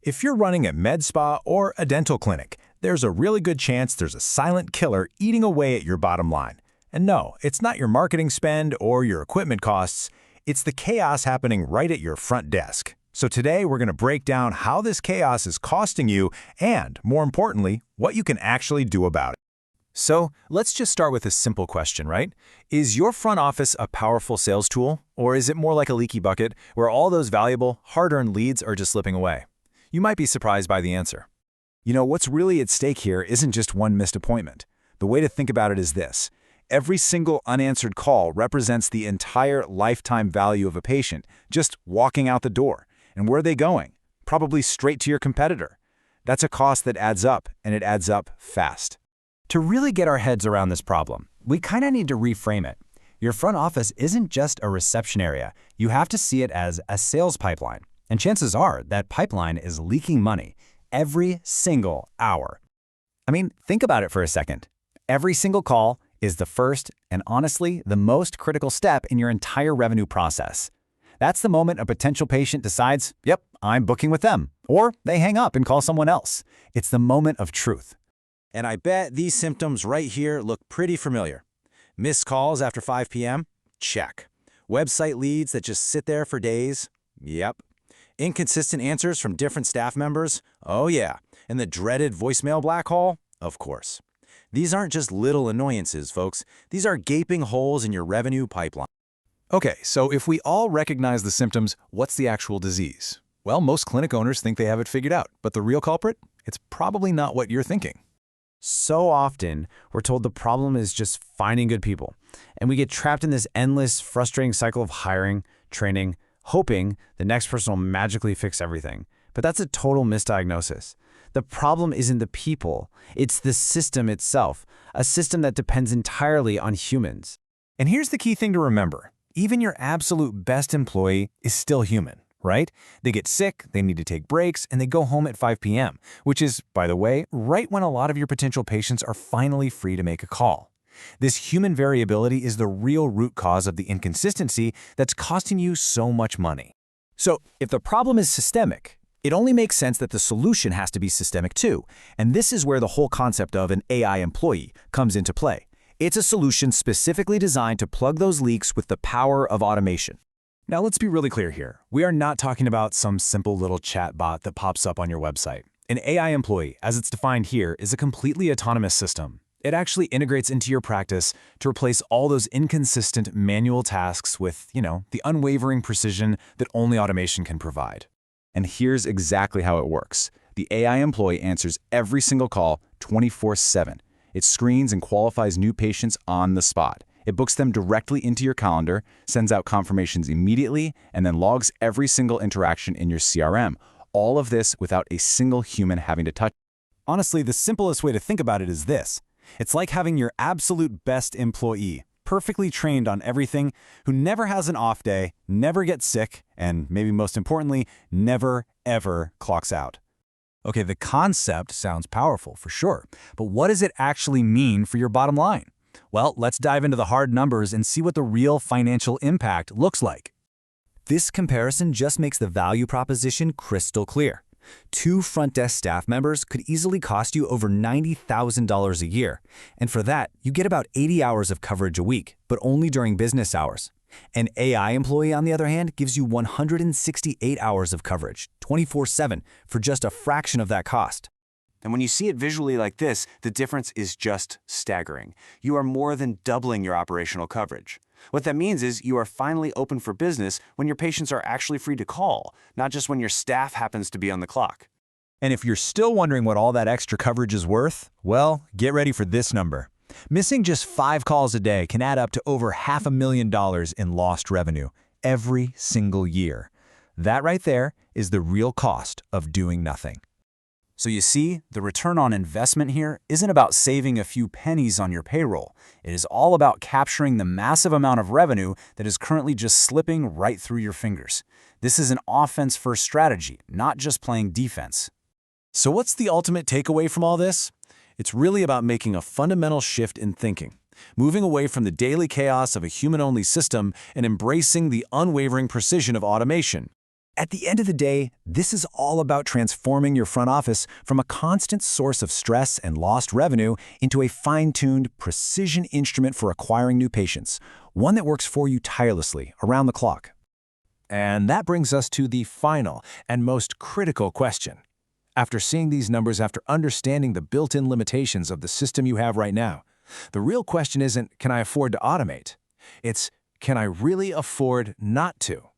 If you're running a Medspa or a dental clinic, there's a really good chance there's a silent killer eating away at your bottom line. And no, it's not your marketing spend or your equipment costs. It's the chaos happening right at your front desk. So today we're going to break down how this chaos is costing you and, more importantly, what you can actually do about it. So let's just start with a simple question, right? Is your front office a powerful sales tool, or is it more like a leaky bucket where all those valuable, hard-earned leads are just slipping away? You might be surprised by the answer. You know, what's really at stake here isn't just one missed appointment. The way to think about it is this. Every single unanswered call represents the entire lifetime value of a patient just walking out the door. And where are they going? Probably straight to your competitor. That's a cost that adds up, and it adds up fast. To really get our heads around this problem, we kind of need to reframe it. Your front office isn't just a reception area. You have to see it as a sales pipeline. And chances are that pipeline is leaking money every single hour. I mean, think about it for a second. Every single call is the first and honestly the most critical step in your entire revenue process. That's the moment a potential patient decides, yep, I'm booking with them, or they hang up and call someone else. It's the moment of truth. And I bet these symptoms right here look pretty familiar. Missed calls after 5 p.m.? Check. Website leads that just sit there for days? Yep. Inconsistent answers from different staff members? Oh yeah. And the dreaded voicemail black hole? Of course. These aren't just little annoyances, folks. These are gaping holes in your revenue pipeline. Okay, so if we all recognize the symptoms, what's the actual disease? Well, most clinic owners think they have it figured out, but the real culprit? It's probably not what you're thinking. So often, we're told the problem is just finding good people, and we get trapped in this endless, frustrating cycle of hiring, training, hoping the next person will magically fix everything. But that's a total misdiagnosis. The problem isn't the people, it's the system itself, a system that depends entirely on humans. And here's the key thing to remember. Even your absolute best employee is still human, right? They get sick, they need to take breaks, and they go home at 5 p.m., which is, by the way, right when a lot of your potential patients are finally free to make a call. This human variability is the real root cause of the inconsistency that's costing you so much money. So, if the problem is systemic, it only makes sense that the solution has to be systemic too. And this is where the whole concept of an AI employee comes into play. It's a solution specifically designed to plug those leaks with the power of automation. Now, let's be really clear here. We are not talking about some simple little chat bot that pops up on your website. An AI employee, as it's defined here, is a completely autonomous system. It actually integrates into your practice to replace all those inconsistent manual tasks with, the unwavering precision that only automation can provide. And here's exactly how it works. The AI employee answers every single call 24/7. It screens and qualifies new patients on the spot. It books them directly into your calendar, sends out confirmations immediately, and then logs every single interaction in your CRM. All of this without a single human having to touch. Honestly, the simplest way to think about it is this. It's like having your absolute best employee, perfectly trained on everything, who never has an off day, never gets sick, and maybe most importantly, never, ever clocks out. Okay, the concept sounds powerful for sure, but what does it actually mean for your bottom line? Well, let's dive into the hard numbers and see what the real financial impact looks like. This comparison just makes the value proposition crystal clear. 2 front desk staff members could easily cost you over $90,000 a year. And for that, you get about 80 hours of coverage a week, but only during business hours. An AI employee, on the other hand, gives you 168 hours of coverage, 24/7, for just a fraction of that cost. And when you see it visually like this, the difference is just staggering. You are more than doubling your operational coverage. What that means is you are finally open for business when your patients are actually free to call, not just when your staff happens to be on the clock. And if you're still wondering what all that extra coverage is worth, well, get ready for this number. Missing just 5 calls a day can add up to over $500,000 in lost revenue every single year. That right there is the real cost of doing nothing. So you see, the return on investment here isn't about saving a few pennies on your payroll. It is all about capturing the massive amount of revenue that is currently just slipping right through your fingers. This is an offense-first strategy, not just playing defense. So what's the ultimate takeaway from all this? It's really about making a fundamental shift in thinking, moving away from the daily chaos of a human-only system and embracing the unwavering precision of automation. At the end of the day, this is all about transforming your front office from a constant source of stress and lost revenue into a fine-tuned, precision instrument for acquiring new patients, one that works for you tirelessly, around the clock. And that brings us to the final and most critical question. After seeing these numbers, after understanding the built-in limitations of the system you have right now, the real question isn't, can I afford to automate? It's, can I really afford not to?